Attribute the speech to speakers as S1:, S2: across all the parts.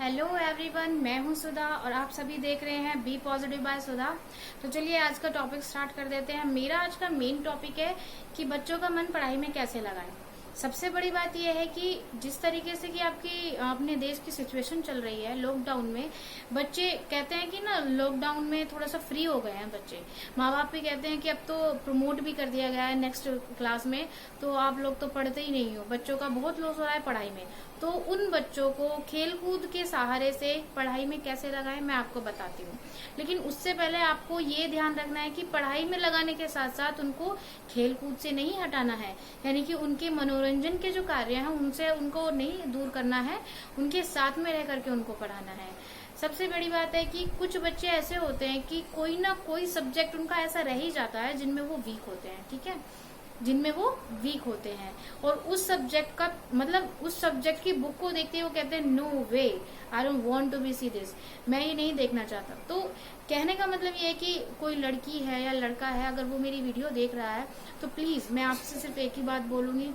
S1: Hello everyone, मैं हूं सुधा और आप सभी देख रहे हैं बी पॉजिटिव बाय सुधा। तो चलिए आज का टॉपिक स्टार्ट कर देते हैं। मेरा आज का मेन टॉपिक है कि बच्चों का मन पढ़ाई में कैसे लगाएं। सबसे बड़ी बात यह है कि जिस तरीके से कि आपकी अपने देश की सिचुएशन चल रही है लॉकडाउन में, बच्चे कहते हैं कि ना लॉकडाउन में थोड़ा सा फ्री हो गए हैं बच्चे। माँ बाप भी कहते हैं कि अब तो प्रमोट भी कर दिया गया है नेक्स्ट क्लास में, तो आप लोग तो पढ़ते ही नहीं हो, बच्चों का बहुत लॉस हो रहा है पढ़ाई में। तो उन बच्चों को खेल कूद के सहारे से पढ़ाई में कैसे लगाएं मैं आपको बताती हूँ। लेकिन उससे पहले आपको ये ध्यान रखना है कि पढ़ाई में लगाने के साथ साथ उनको खेल कूद से नहीं हटाना है, यानी कि उनके मनोरंजन के जो कार्य हैं उनसे उनको नहीं दूर करना है, उनके साथ में रह करके उनको पढ़ाना है। सबसे बड़ी बात है कि कुछ बच्चे ऐसे होते हैं कि कोई ना कोई सब्जेक्ट उनका ऐसा रह ही जाता है जिनमें वो वीक होते हैं, ठीक है, जिनमें वो वीक होते हैं। और उस सब्जेक्ट का मतलब उस सब्जेक्ट की बुक को देखते ही वो कहते हैं no way, I don't want to be see this, मैं ये नहीं देखना चाहता। तो कहने का मतलब ये है कि कोई लड़की है या लड़का है, अगर वो मेरी वीडियो देख रहा है तो प्लीज मैं आपसे सिर्फ एक ही बात बोलूंगी,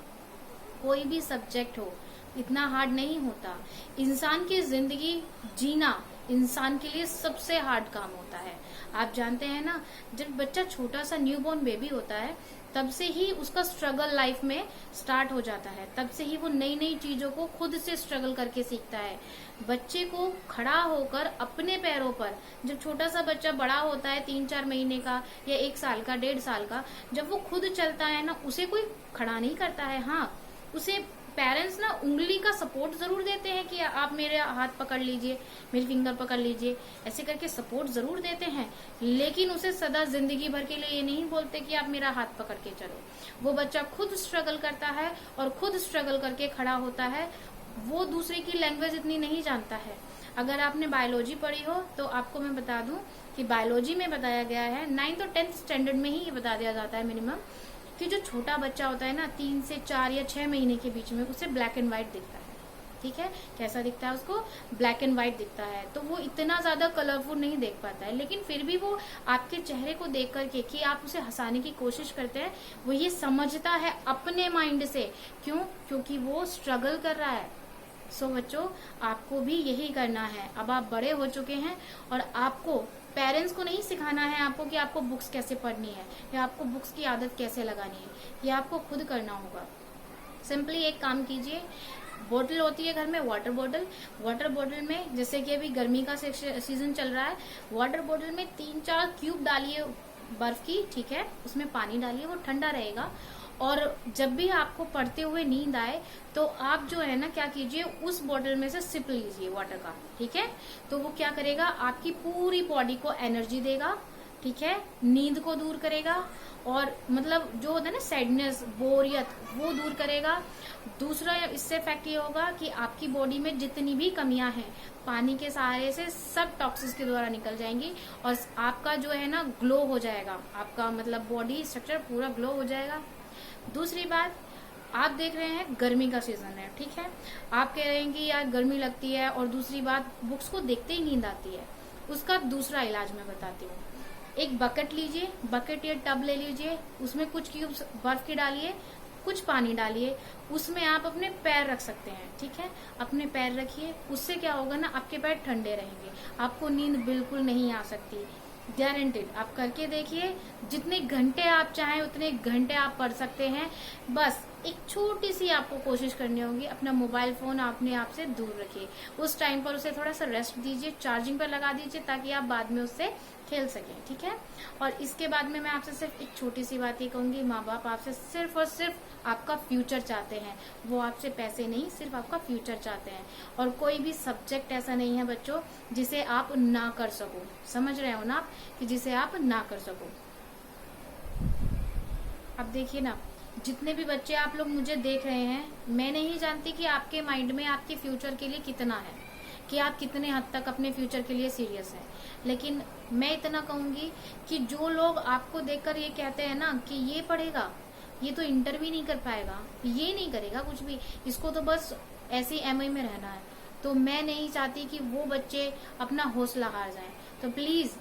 S1: कोई भी सब्जेक्ट हो इतना हार्ड नहीं होता। इंसान की जिंदगी जीना इंसान के लिए सबसे हार्ड काम होता है। आप जानते हैं ना, जब बच्चा छोटा सा न्यूबॉर्न बेबी होता है तब से ही उसका स्ट्रगल लाइफ में स्टार्ट हो जाता है, तब से ही वो नई नई चीजों को खुद से स्ट्रगल करके सीखता है। बच्चे को खड़ा होकर अपने पैरों पर, जब छोटा सा बच्चा बड़ा होता है 3-4 महीने का या 1 साल का 1.5 साल का, जब वो खुद चलता है ना, उसे कोई खड़ा नहीं करता है। हाँ, उसे पेरेंट्स ना उंगली का सपोर्ट जरूर देते हैं कि आप मेरे हाथ पकड़ लीजिए, मेरी फिंगर पकड़ लीजिए, ऐसे करके सपोर्ट जरूर देते हैं, लेकिन उसे सदा जिंदगी भर के लिए ये नहीं बोलते कि आप मेरा हाथ पकड़ के चलो। वो बच्चा खुद स्ट्रगल करता है और खुद स्ट्रगल करके खड़ा होता है। वो दूसरे की लैंग्वेज इतनी नहीं जानता है। अगर आपने बायोलॉजी पढ़ी हो तो आपको मैं बता दूं कि बायोलॉजी में बताया गया है, 9th और 10th स्टैंडर्ड में ही ये बता दिया जाता है मिनिमम, कि जो छोटा बच्चा होता है ना 3 से 4 या 6 महीने के बीच में, उसे ब्लैक एंड व्हाइट दिखता है। ठीक है, कैसा दिखता है उसको? ब्लैक एंड व्हाइट दिखता है। तो वो इतना ज्यादा कलरफुल नहीं देख पाता है, लेकिन फिर भी वो आपके चेहरे को देख करके कि आप उसे हंसाने की कोशिश करते हैं, वो ये समझता है अपने माइंड से। क्यों? क्योंकि वो स्ट्रगल कर रहा है। सो बच्चों, आपको भी यही करना है। अब आप बड़े हो चुके हैं और आपको पेरेंट्स को नहीं सिखाना है आपको कि आपको बुक्स कैसे पढ़नी है या आपको बुक्स की आदत कैसे लगानी है, ये आपको खुद करना होगा। सिंपली एक काम कीजिए, बोतल होती है घर में, वाटर बोतल, वाटर बोतल में जैसे कि अभी गर्मी का सीजन चल रहा है, वाटर बोतल में 3-4 क्यूब डालिए बर्फ की, ठीक है, उसमें पानी डालिए, वो ठंडा रहेगा। और जब भी आपको पढ़ते हुए नींद आए तो आप जो है ना क्या कीजिए, उस बोतल में से सिप लीजिए वाटर का, ठीक है। तो वो क्या करेगा, आपकी पूरी बॉडी को एनर्जी देगा, ठीक है, नींद को दूर करेगा और मतलब जो होता है ना सैडनेस, बोरियत, वो दूर करेगा। दूसरा इससे इफेक्ट ये होगा कि आपकी बॉडी में जितनी भी कमियां हैं पानी के सहारे से सब टॉक्सिस के द्वारा निकल जाएंगी और आपका जो है ना ग्लो हो जाएगा, आपका मतलब बॉडी स्ट्रक्चर पूरा ग्लो हो जाएगा। दूसरी बात, आप देख रहे हैं गर्मी का सीजन है, ठीक है, आप कह रहे हैं कि यार गर्मी लगती है, और दूसरी बात बुक्स को देखते ही नींद आती है। उसका दूसरा इलाज मैं बताती हूँ। एक बकेट लीजिए, बकेट या टब ले लीजिए, उसमें कुछ क्यूब्स बर्फ के डालिए, कुछ पानी डालिए, उसमें आप अपने पैर रख सकते हैं, ठीक है, अपने पैर रखिए। उससे क्या होगा ना, आपके पैर ठंडे रहेंगे, आपको नींद बिल्कुल नहीं आ सकती, गारंटेड। आप करके देखिए, जितने घंटे आप चाहें उतने घंटे आप पढ़ सकते हैं। बस एक छोटी सी आपको कोशिश करनी होगी, अपना मोबाइल फोन अपने आप से दूर रखिए, उस टाइम पर उसे थोड़ा सा रेस्ट दीजिए, चार्जिंग पर लगा दीजिए ताकि आप बाद में उससे खेल सकें, ठीक है। और इसके बाद में मैं आपसे सिर्फ एक छोटी सी बात ये कहूंगी, माँ बाप आपसे सिर्फ और सिर्फ आपका फ्यूचर चाहते हैं, वो आपसे पैसे नहीं, सिर्फ आपका फ्यूचर चाहते हैं। और कोई भी सब्जेक्ट ऐसा नहीं है बच्चों जिसे आप ना कर सको, समझ रहे हो ना आप, कि जिसे आप ना कर सको। अब देखिए ना, जितने भी बच्चे आप लोग मुझे देख रहे हैं, मैं नहीं जानती कि आपके माइंड में आपके फ्यूचर के लिए कितना है, कि आप कितने हद तक अपने फ्यूचर के लिए सीरियस हैं। लेकिन मैं इतना कहूंगी कि जो लोग आपको देखकर ये कहते हैं ना कि ये पढ़ेगा, ये तो इंटर भी नहीं कर पाएगा, ये नहीं करेगा कुछ भी, इसको तो बस ऐसे एमआई में रहना है, तो मैं नहीं चाहती कि वो बच्चे अपना हौसला हार जाएं। तो प्लीज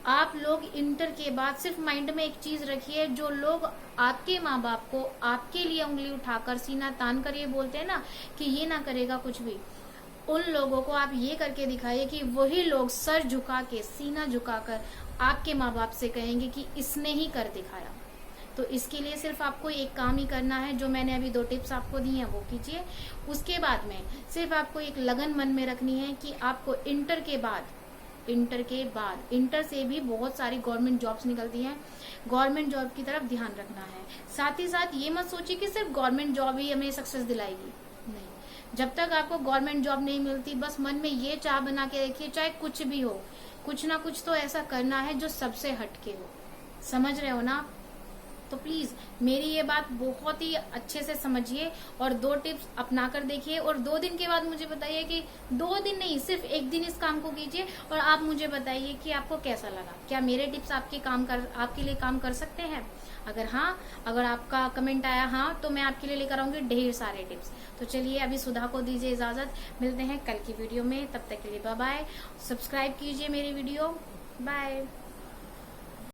S1: आप लोग इंटर के बाद सिर्फ माइंड में एक चीज रखिए, जो लोग आपके माँ बाप को आपके लिए उंगली उठाकर सीना तान कर ये बोलते हैं ना कि ये ना करेगा कुछ भी, उन लोगों को आप ये करके दिखाइए कि वही लोग सर झुका के, सीना झुकाकर आपके माँ बाप से कहेंगे कि इसने ही कर दिखाया। तो इसके लिए सिर्फ आपको एक काम ही करना है, जो मैंने अभी 2 टिप्स आपको दी हैं वो कीजिए। उसके बाद में सिर्फ आपको एक लगन मन में रखनी है कि आपको इंटर से भी बहुत सारी गवर्नमेंट जॉब्स निकलती हैं, गवर्नमेंट जॉब की तरफ ध्यान रखना है। साथ ही साथ ये मत सोचिए कि सिर्फ गवर्नमेंट जॉब ही हमें सक्सेस दिलाएगी, नहीं। जब तक आपको गवर्नमेंट जॉब नहीं मिलती, बस मन में ये चाह बना के रखिए, चाहे कुछ भी हो, कुछ ना कुछ तो ऐसा करना है जो सबसे हटके हो। समझ रहे हो ना? तो प्लीज मेरी ये बात बहुत ही अच्छे से समझिए और 2 टिप्स अपना कर देखिए, और 2 दिन के बाद मुझे बताइए कि 2 दिन नहीं, सिर्फ 1 दिन इस काम को कीजिए और आप मुझे बताइए कि आपको कैसा लगा। क्या मेरे टिप्स आपके लिए काम कर सकते हैं? अगर हाँ, अगर आपका कमेंट आया हाँ, तो मैं आपके लिए लेकर आऊंगी ढेर सारे टिप्स। तो चलिए अभी सुधा को दीजिए इजाजत, मिलते हैं कल की वीडियो में। तब तक के लिए बाय बाय। सब्सक्राइब कीजिए मेरी वीडियो। बाय।